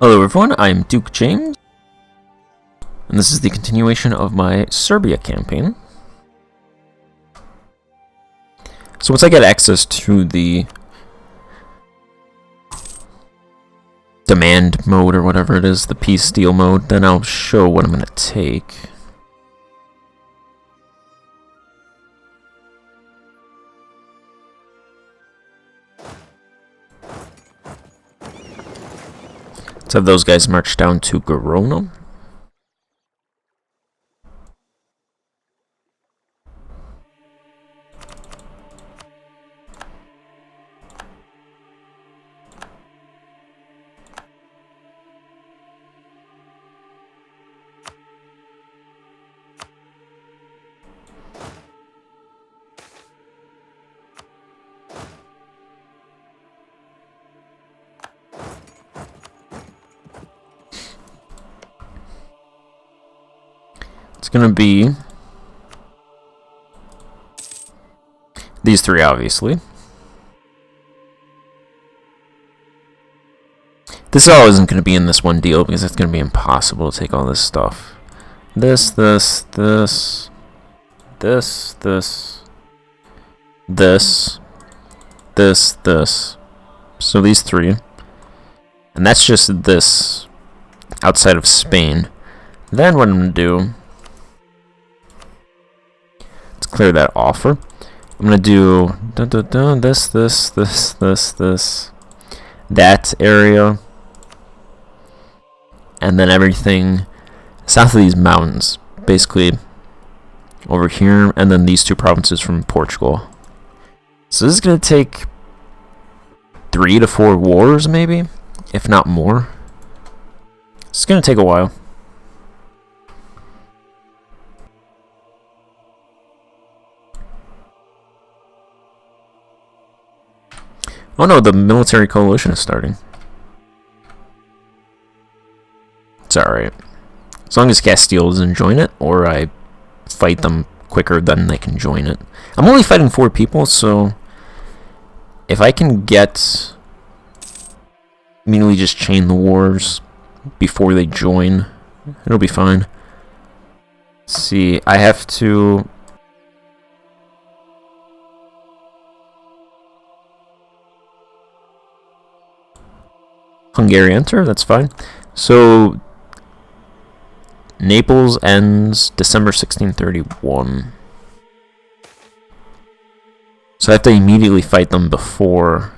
Hello everyone, I'm Duke James, and this is the continuation of my Serbia campaign. So once I get access to the demand mode, or whatever it is, the peace deal mode, then I'll show what I'm going to take. Let's have those guys march down to Garona. It's gonna be these three, obviously. This all isn't gonna be in this one deal because it's gonna be impossible to take all this stuff. This, this, this, this, this, this. So these three. And that's just this outside of Spain. Then what I'm gonna do, clear that offer. I'm gonna do this, that area, and then everything south of these mountains, basically over here, and then these two provinces from Portugal. So this is gonna take 3 to 4 wars, maybe, if not more. It's gonna take a while. Oh no, the military coalition is starting. It's alright. As long as Castile doesn't join it, or I fight them quicker than they can join it. I'm only fighting 4 people, so if I can get immediately just chain the wars before they join, it'll be fine. Let's see, I have to... Hungary enter, that's fine. So Naples ends December 1631. So I have to immediately fight them before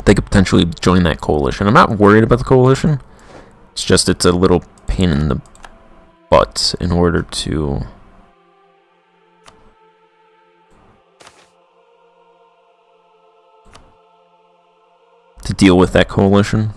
they could potentially join that coalition. I'm not worried about the coalition. It's just it's a little pain in the butt in order to deal with that coalition.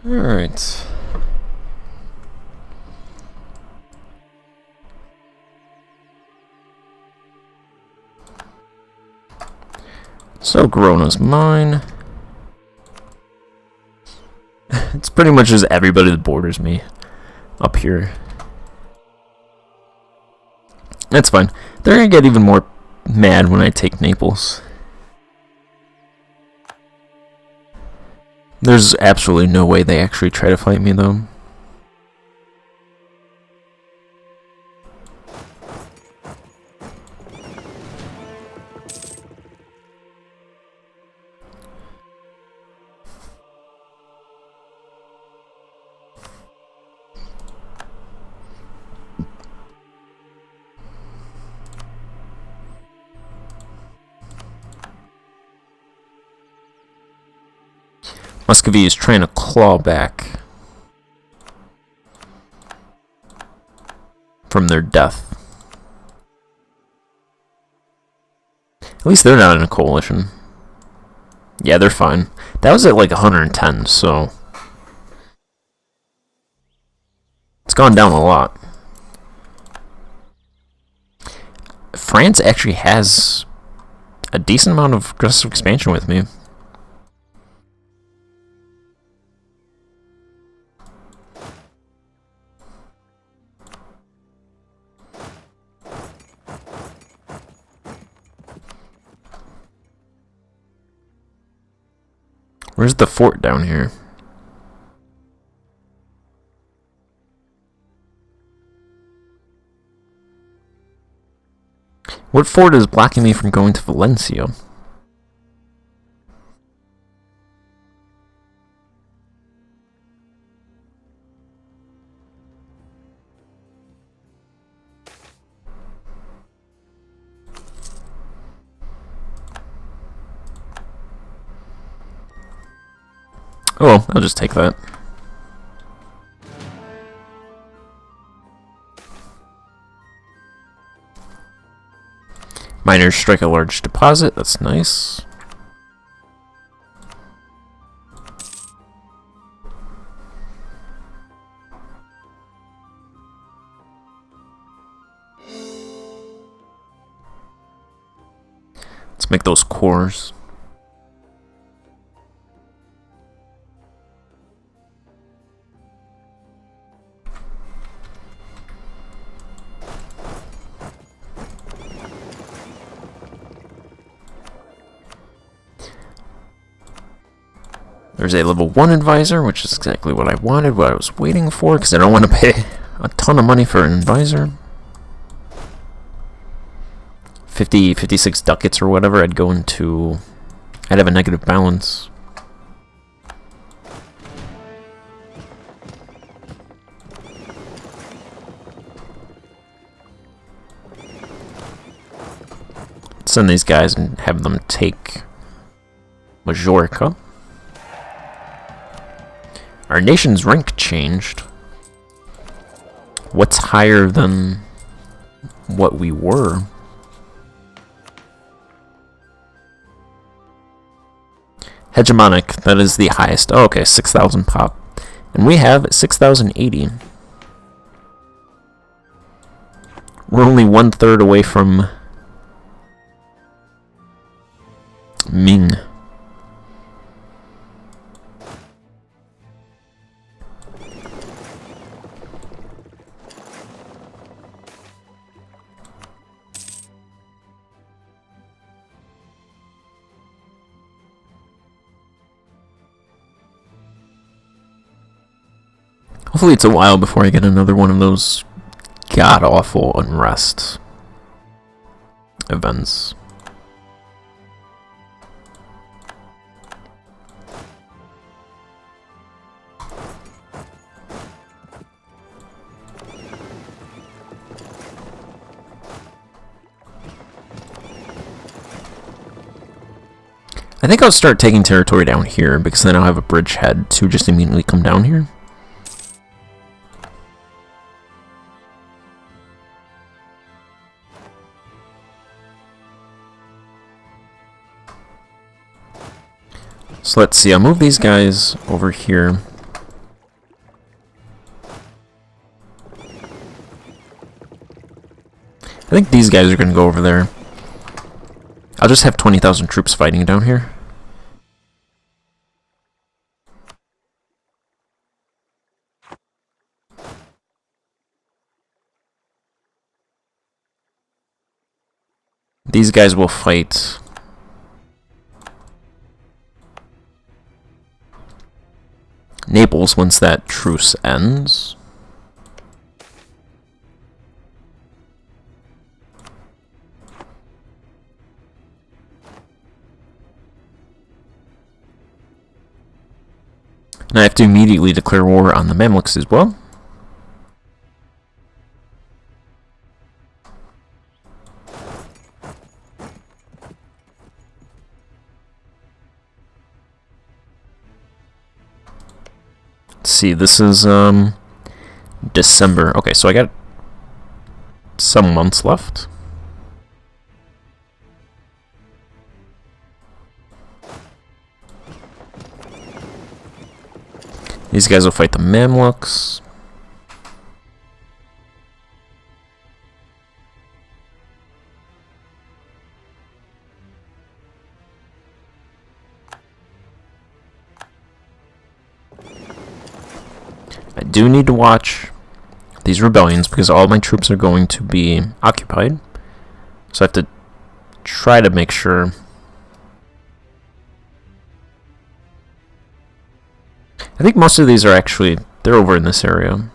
Alright. So Garona's mine. It's pretty much just everybody that borders me up here. That's fine. They're gonna get even more mad when I take Naples. There's absolutely no way they actually try to fight me, though. Muscovy is trying to claw back from their death. At least they're not in a coalition. Yeah, they're fine. That was at like 110, so it's gone down a lot. France actually has a decent amount of aggressive expansion with me. Where's the fort down here? What fort is blocking me from going to Valencia? Oh well, I'll just take that. Miners strike a large deposit, that's nice. Let's make those cores. There's a level 1 advisor, which is exactly what I wanted, what I was waiting for, because I don't want to pay a ton of money for an advisor. 56 ducats or whatever, I'd have a negative balance. Send these guys and have them take Majorca. Our nation's rank changed. What's higher than what we were? Hegemonic, that is the highest. Oh, okay, 6,000 pop. And we have 6,080. We're only 1/3 away from Ming. Hopefully it's a while before I get another one of those god-awful unrest events. I think I'll start taking territory down here, because then I'll have a bridgehead to just immediately come down here. So let's see, I'll move these guys over here. I think these guys are going to go over there. I'll just have 20,000 troops fighting down here. These guys will fight Naples once that truce ends. And I have to immediately declare war on the Mamluks as well. Let's see, this is December. Okay, so I got some months left. These guys will fight the Mamluks. I do need to watch these rebellions because all my troops are going to be occupied. So I have to try to make sure. I think most of these are actually, they're over in this area.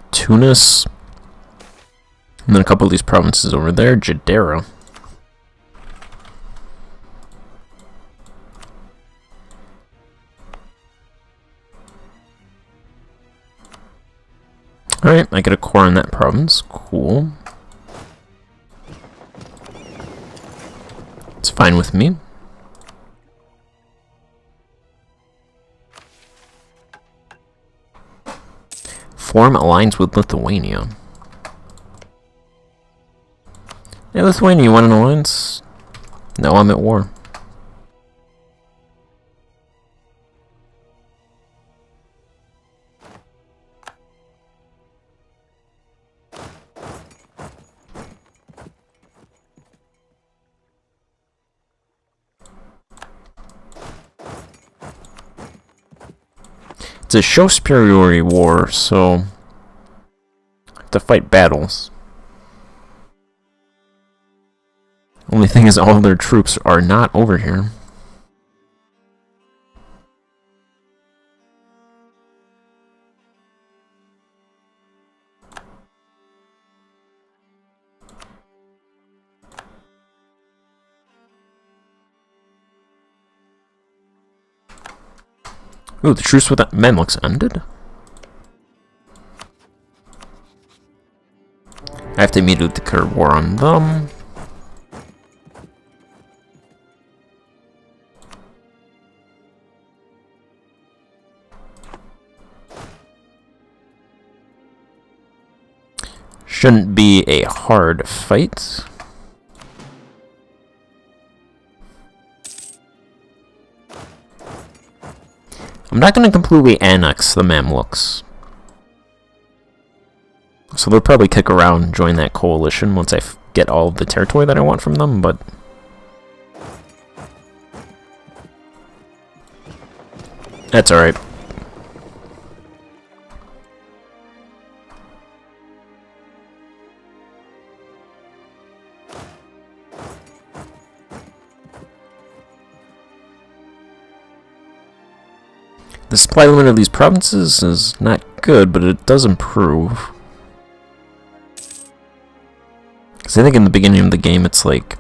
Tunis. And then a couple of these provinces over there. Jadera. Alright, I get a core in that province. Cool. It's fine with me. Form alliance with Lithuania. Hey Lithuania, you want an alliance? No, I'm at war. It's a show superiority war, so I have to fight battles. Only thing is all their troops are not over here. Ooh, the truce with the Mamluks ended? I have to immediately declare war on them. Shouldn't be a hard fight. I'm not going to completely annex the Mamluks. So they'll probably kick around and join that coalition once I get all of the territory that I want from them, but that's alright. The supply limit of these provinces is not good, but it does improve. Because I think in the beginning of the game it's like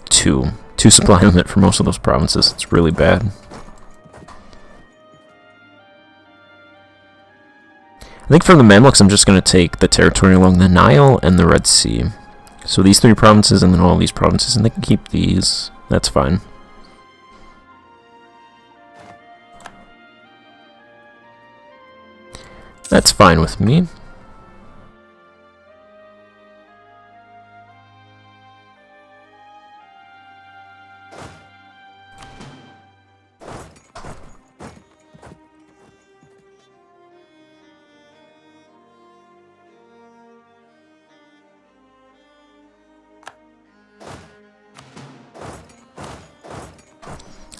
two supply limit for most of those provinces. It's really bad. I think from the Mamluks I'm just going to take the territory along the Nile and the Red Sea. So these three provinces and then all these provinces, and they can keep these. That's fine. That's fine with me.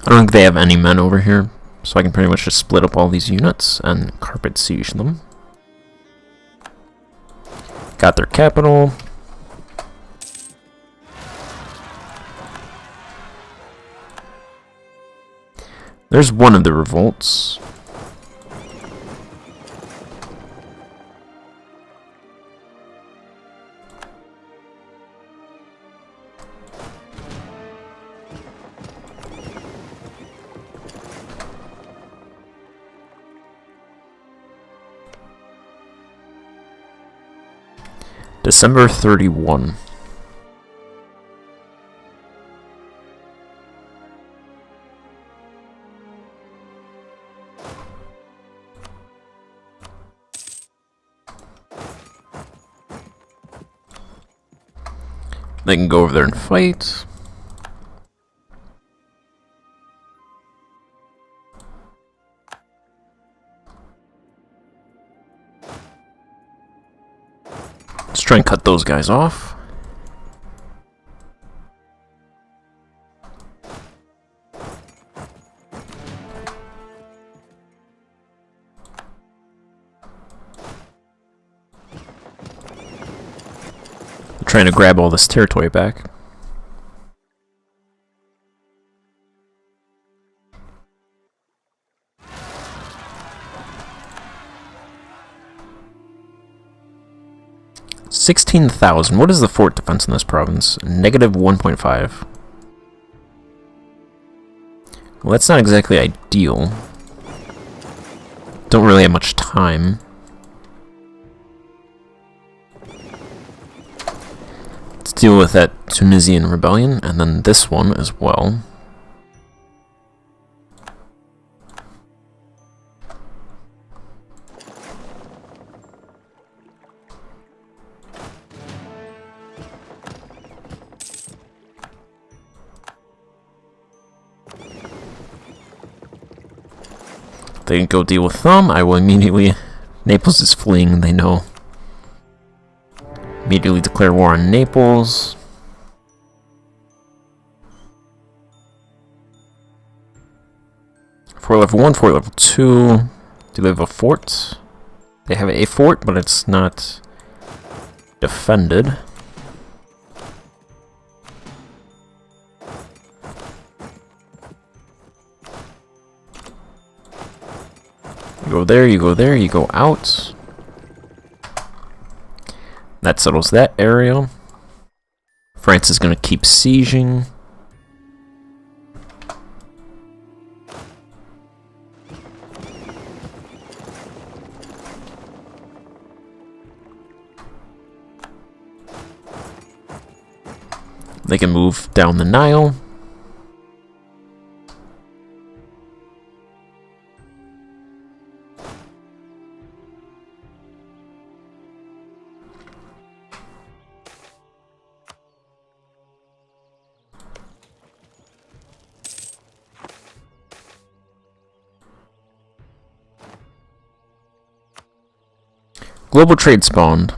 I don't think they have any men over here, so I can pretty much just split up all these units and carpet siege them. Got their capital. There's one of the revolts. December 31. They can go over there and fight. Let's try and cut those guys off. Trying to grab all this territory back. $16,000. What is the fort defense in this province? Negative 1.5. Well, that's not exactly ideal. Don't really have much time. Let's deal with that Tunisian rebellion, and then this one as well. They can go deal with them. I will immediately... Naples is fleeing, they know. Immediately declare war on Naples. Fort level 1, fort level 2. Do they have a fort? They have a fort, but it's not defended. You go there, you go there, you go out. That settles that area. France is going to keep sieging. They can move down the Nile. Global trade spawned.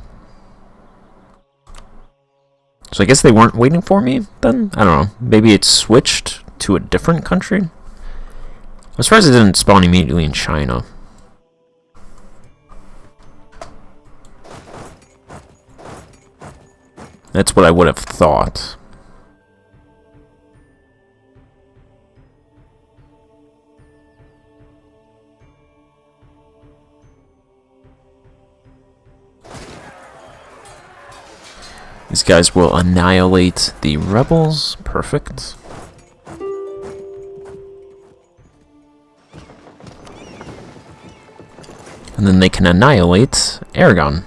So I guess they weren't waiting for me then? I don't know. Maybe it switched to a different country? I'm surprised it didn't spawn immediately in China. That's what I would have thought. These guys will annihilate the rebels. Perfect. And then they can annihilate Aragon.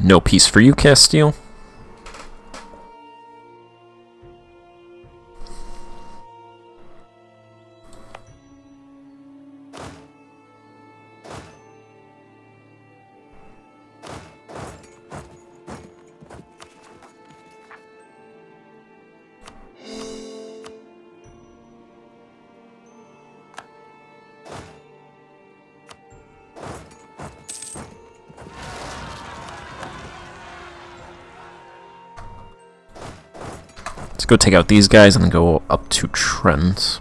No peace for you, Castile. Let's go take out these guys and then go up to Trent.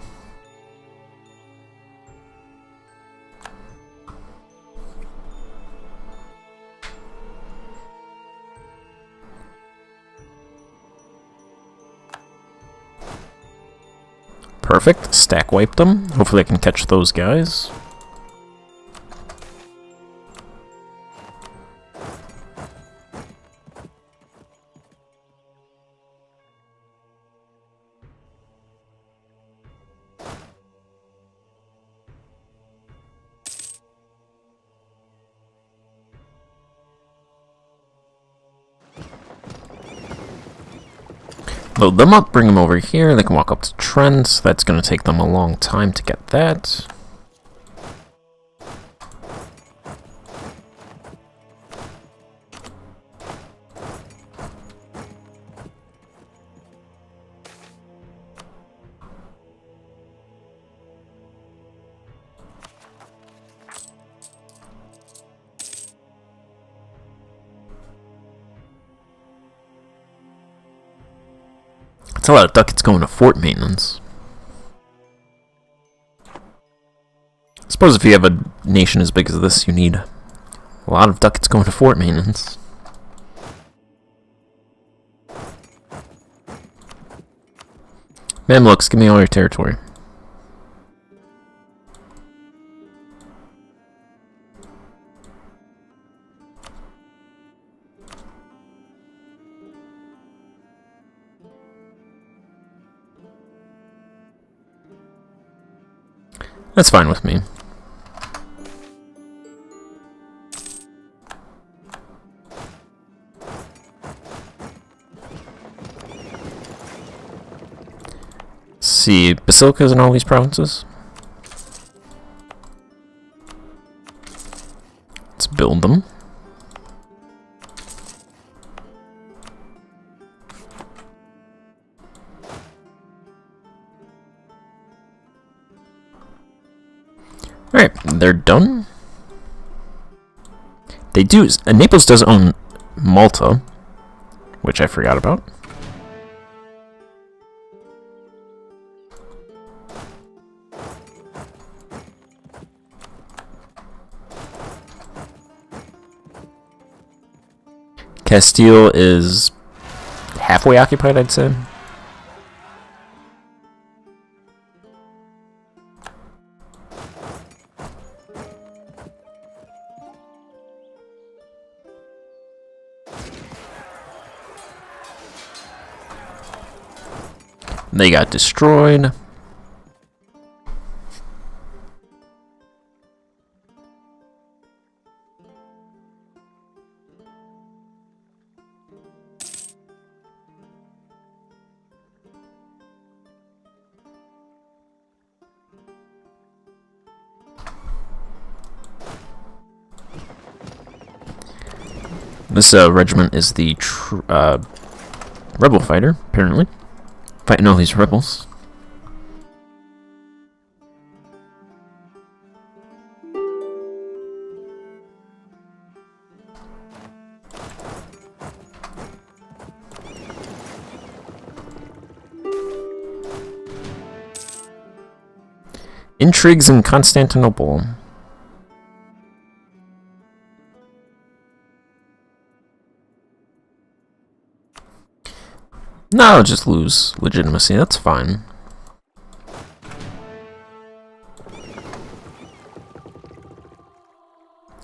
Perfect. Stack wipe them. Hopefully I can catch those guys. Load them up, bring them over here. They can walk up to Trent. That's going to take them a long time to get that. That's a lot of ducats going to fort maintenance. I suppose if you have a nation as big as this, you need a lot of ducats going to fort maintenance. Mamluks, give me all your territory. That's fine with me. Let's see, basilicas in all these provinces. Let's build them. Alright, they're done. They do. Naples does own Malta, which I forgot about. Castile is halfway occupied, I'd say. They got destroyed. This regiment is the rebel fighter, apparently. Fighting all these rebels. Intrigues in Constantinople. No, I'll just lose legitimacy, that's fine.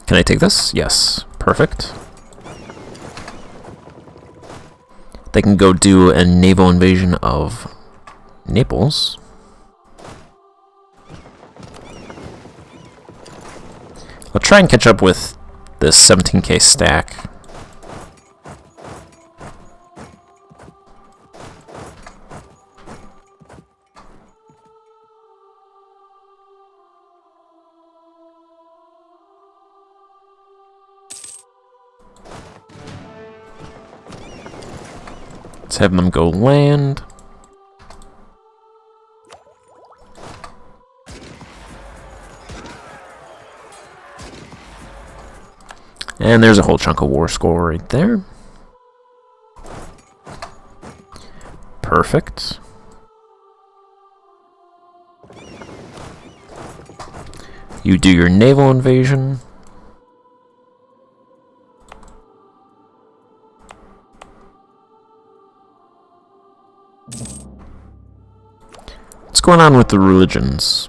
Can I take this? Yes. Perfect. They can go do a naval invasion of Naples. I'll try and catch up with this 17k stack. Let's have them go land. And there's a whole chunk of war score right there. Perfect. You do your naval invasion. What's going on with the religions?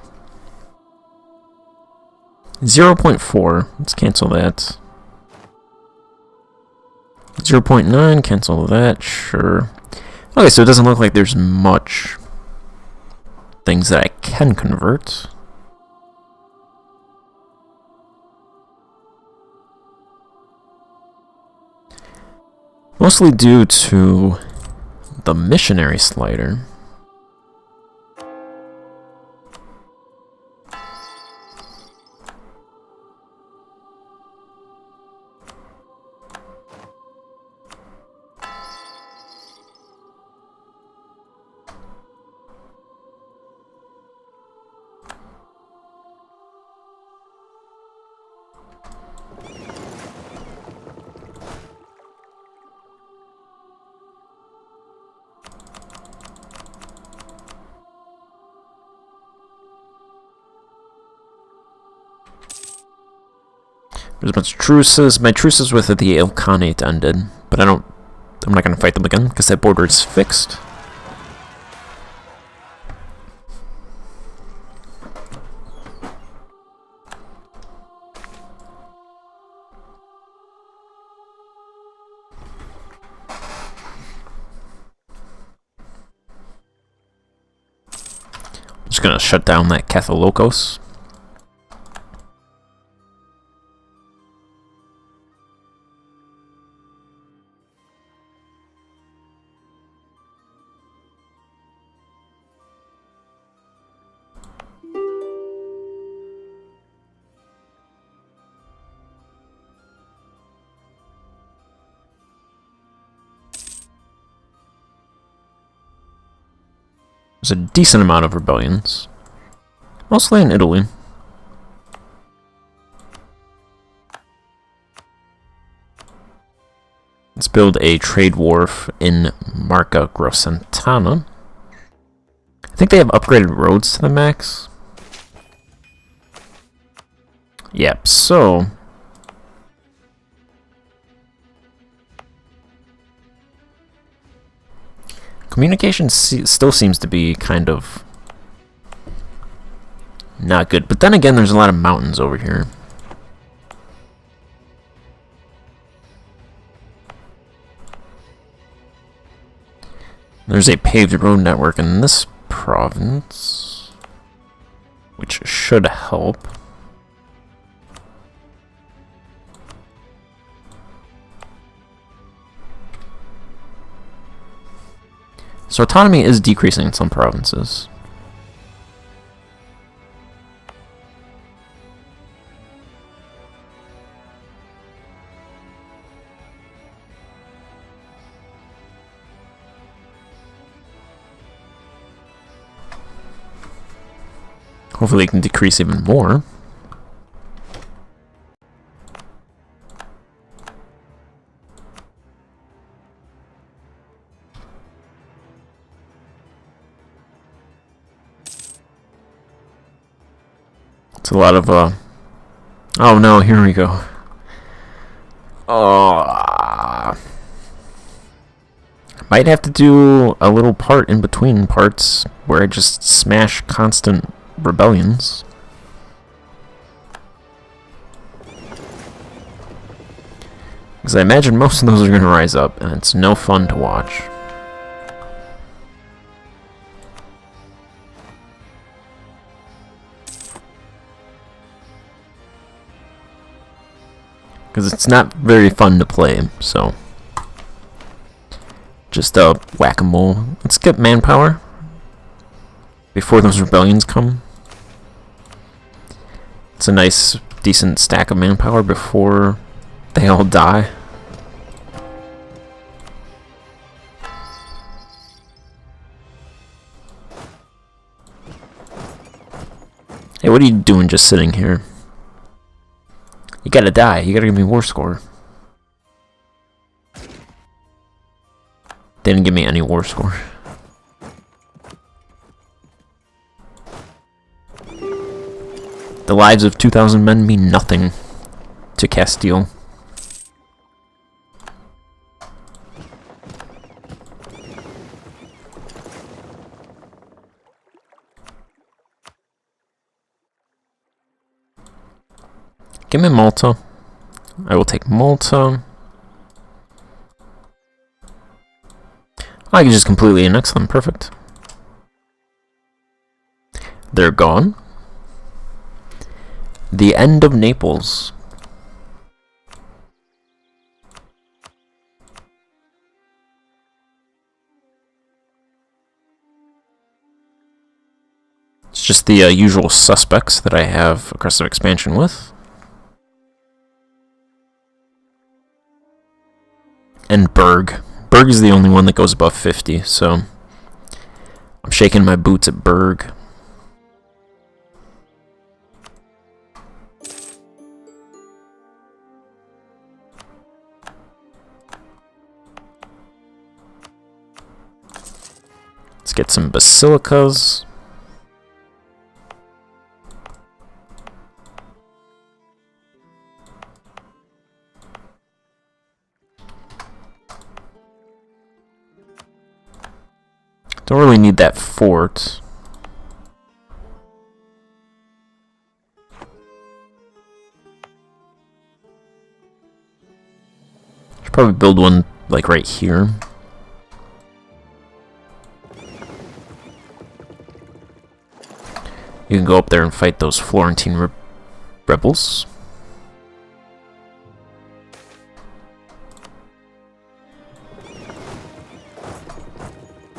0.4. Let's cancel that. 0.9, cancel that, sure. Okay, so it doesn't look like there's much things that I can convert. Mostly due to the missionary slider. There's a bunch of truces. My truces with the Ilkhanate ended, but I'm not going to fight them again because that border is fixed. I'm just going to shut down that Catholicos. There's a decent amount of rebellions, mostly in Italy. Let's build a trade wharf in Marca Grossantana. I think they have upgraded roads to the max. Yep, so communication still seems to be kind of not good. But then again, there's a lot of mountains over here. There's a paved road network in this province, which should help. So autonomy is decreasing in some provinces. Hopefully it can decrease even more. It's a lot of, oh no, here we go. Might have to do a little part in between parts where I just smash constant rebellions. Because I imagine most of those are going to rise up, and it's no fun to watch. Because it's not very fun to play, so just whack-a-mole. Let's get manpower before those rebellions come. It's a nice, decent stack of manpower before they all die. Hey, what are you doing just sitting here? You gotta die. You gotta give me war score. Didn't give me any war score. The lives of 2,000 men mean nothing to Castile. Give me Malta. I will take Malta. I can just completely annex them. Perfect. They're gone. The end of Naples. It's just the usual suspects that I have aggressive expansion with. And Berg. Berg is the only one that goes above 50, so I'm shaking my boots at Berg. Let's get some basilicas. Don't really need that fort. Should probably build one like right here. You can go up there and fight those Florentine rebels.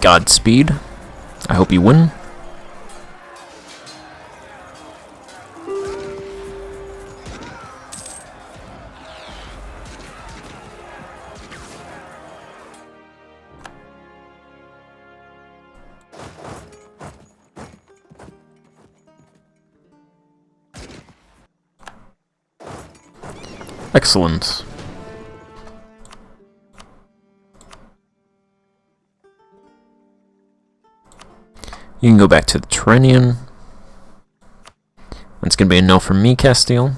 Godspeed. I hope you win. Excellent. You can go back to the Tyrrhenian. That's going to be a no from me, Castile.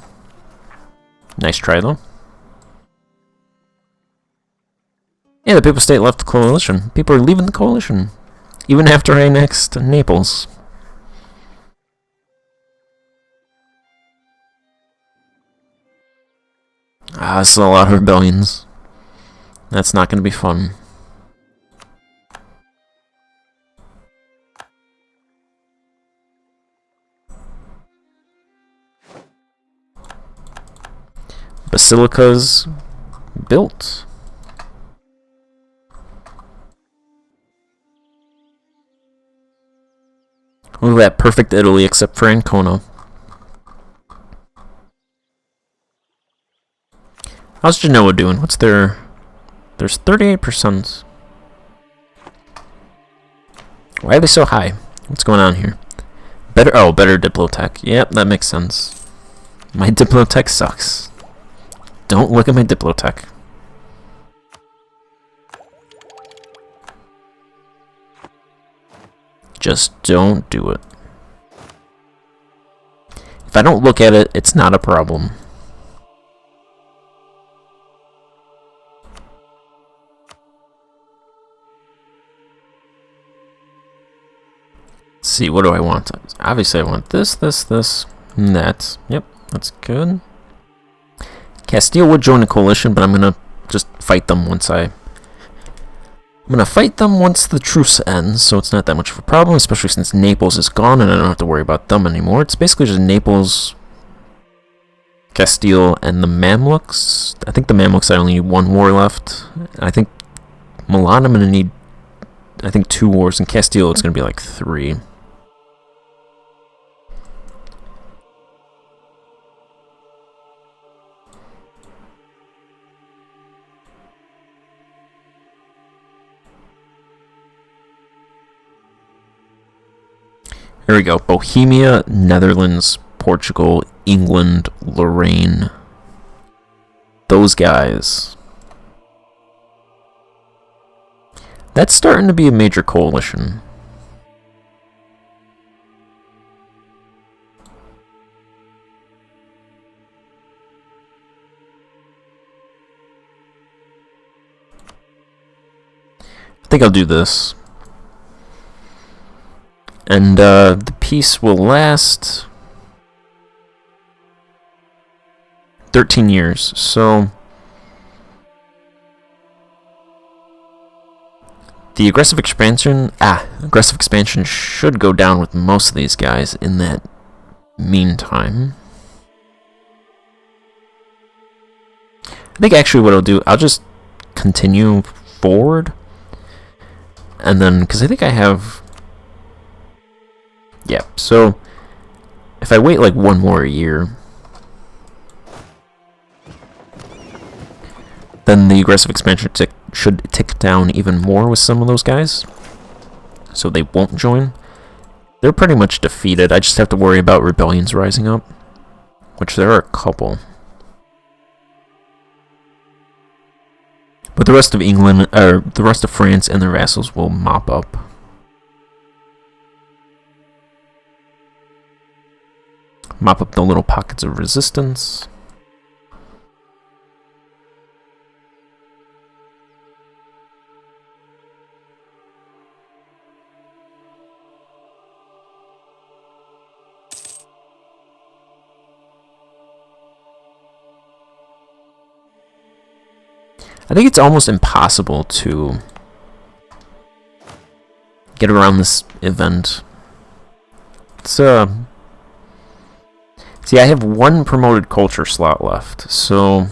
Nice try, though. Yeah, the Papal State left the coalition. People are leaving the coalition. Even after I annexed Naples. Ah, this is a lot of rebellions. That's not going to be fun. Basilicas built. Look at that, perfect Italy except for Ancona. How's Genoa doing? What's their... There's 38%. Why are they so high? What's going on here? Better Diplotech. Yep, that makes sense. My Diplotech sucks. Don't look at my Diplotech. Just don't do it. If I don't look at it, it's not a problem. Let's see, what do I want? Obviously I want this, and that. Yep, that's good. Castile would join a coalition, but I'm gonna just fight them once I'm gonna fight them once the truce ends, so it's not that much of a problem, especially since Naples is gone and I don't have to worry about them anymore. It's basically just Naples, Castile, and the Mamluks. I think the Mamluks, I only need one war left. I think Milan, I'm gonna need, I think, 2 wars. In Castile, it's gonna be like 3. Here we go. Bohemia, Netherlands, Portugal, England, Lorraine. Those guys. That's starting to be a major coalition. I think I'll do this. And the peace will last 13 years, so the aggressive expansion should go down with most of these guys in that meantime. I think actually what I'll do, I'll just continue forward, and then, because I think I have... Yeah, so if I wait like one more year, then the aggressive expansion should tick down even more with some of those guys, so they won't join. They're pretty much defeated. I just have to worry about rebellions rising up, which there are a couple. But the rest of England, or the rest of France and their vassals will mop up. Mop up the little pockets of resistance. I think it's almost impossible to get around this event. It's see, I have one promoted culture slot left, so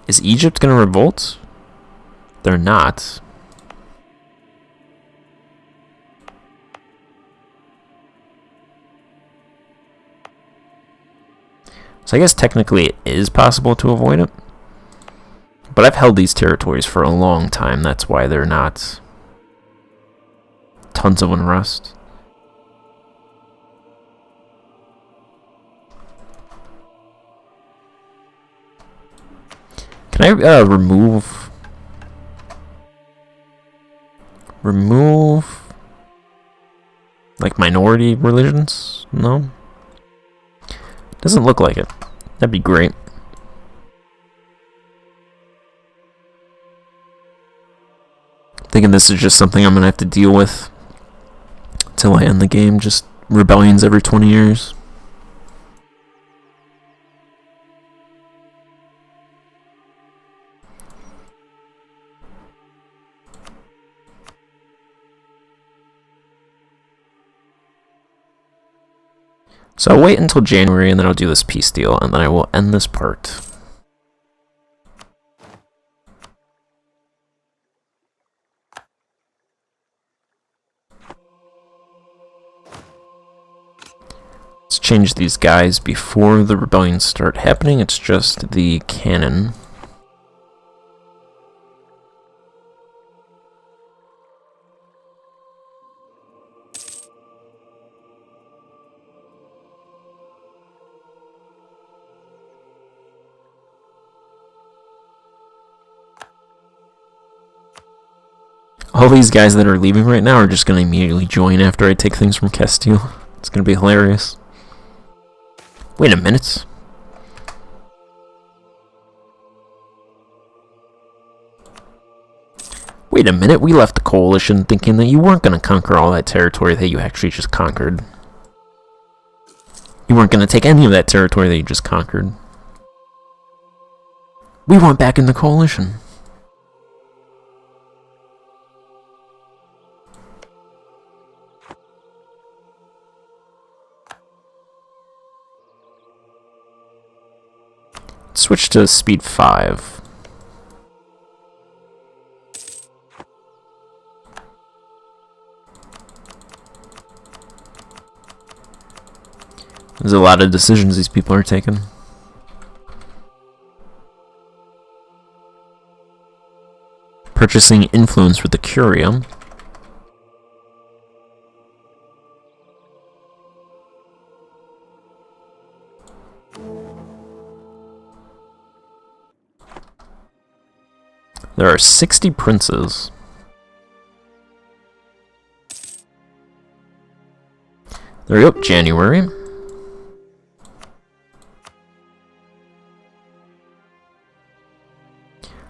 is Egypt gonna revolt? They're not. So I guess technically it is possible to avoid it. But I've held these territories for a long time, that's why they're not tons of unrest. Can I remove like minority religions? No? Doesn't look like it. That'd be great. Thinking this is just something I'm gonna have to deal with till I end the game. Just rebellions every 20 years. So I'll wait until January and then I'll do this peace deal and then I will end this part. Let's change these guys before the rebellions start happening. It's just the cannon. All these guys that are leaving right now are just going to immediately join after I take things from Castile. It's going to be hilarious. Wait a minute. Wait a minute, we left the coalition thinking that you weren't going to conquer all that territory that you actually just conquered. You weren't going to take any of that territory that you just conquered. We went back in the coalition. Switch to speed 5. There's a lot of decisions these people are taking. Purchasing influence with the Curia. There are 60 princes. There we go, January.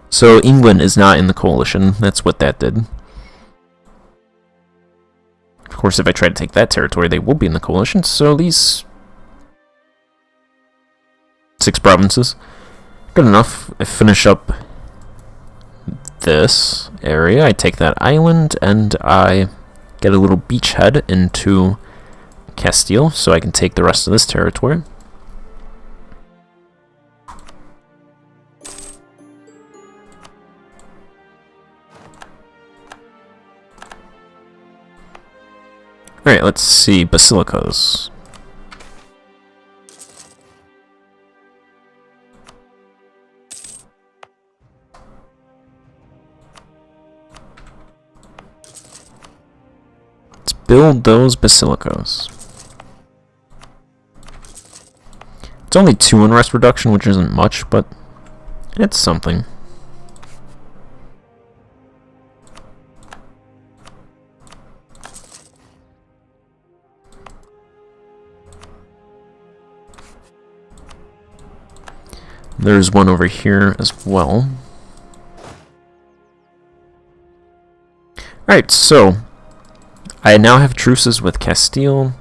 So England is not in the coalition. That's what that did. Of course, if I try to take that territory, they will be in the coalition. So these 6 provinces, good enough. I finish up this area. I take that island and I get a little beachhead into Castile so I can take the rest of this territory. Alright, let's see. Basilicas. Let's build those basilicas. It's only 2 unrest reduction, which isn't much, but it's something. There's one over here as well. Alright, so I now have truces with Castile,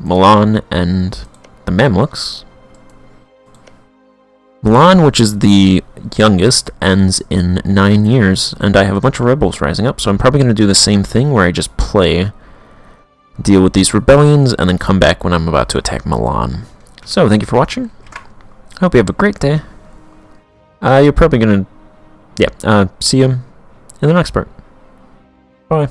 Milan, and the Mamluks. Milan, which is the youngest, ends in 9 years, and I have a bunch of rebels rising up, so I'm probably going to do the same thing where I just deal with these rebellions, and then come back when I'm about to attack Milan. So, thank you for watching. I hope you have a great day. You're probably going to, see you in the next part. Bye.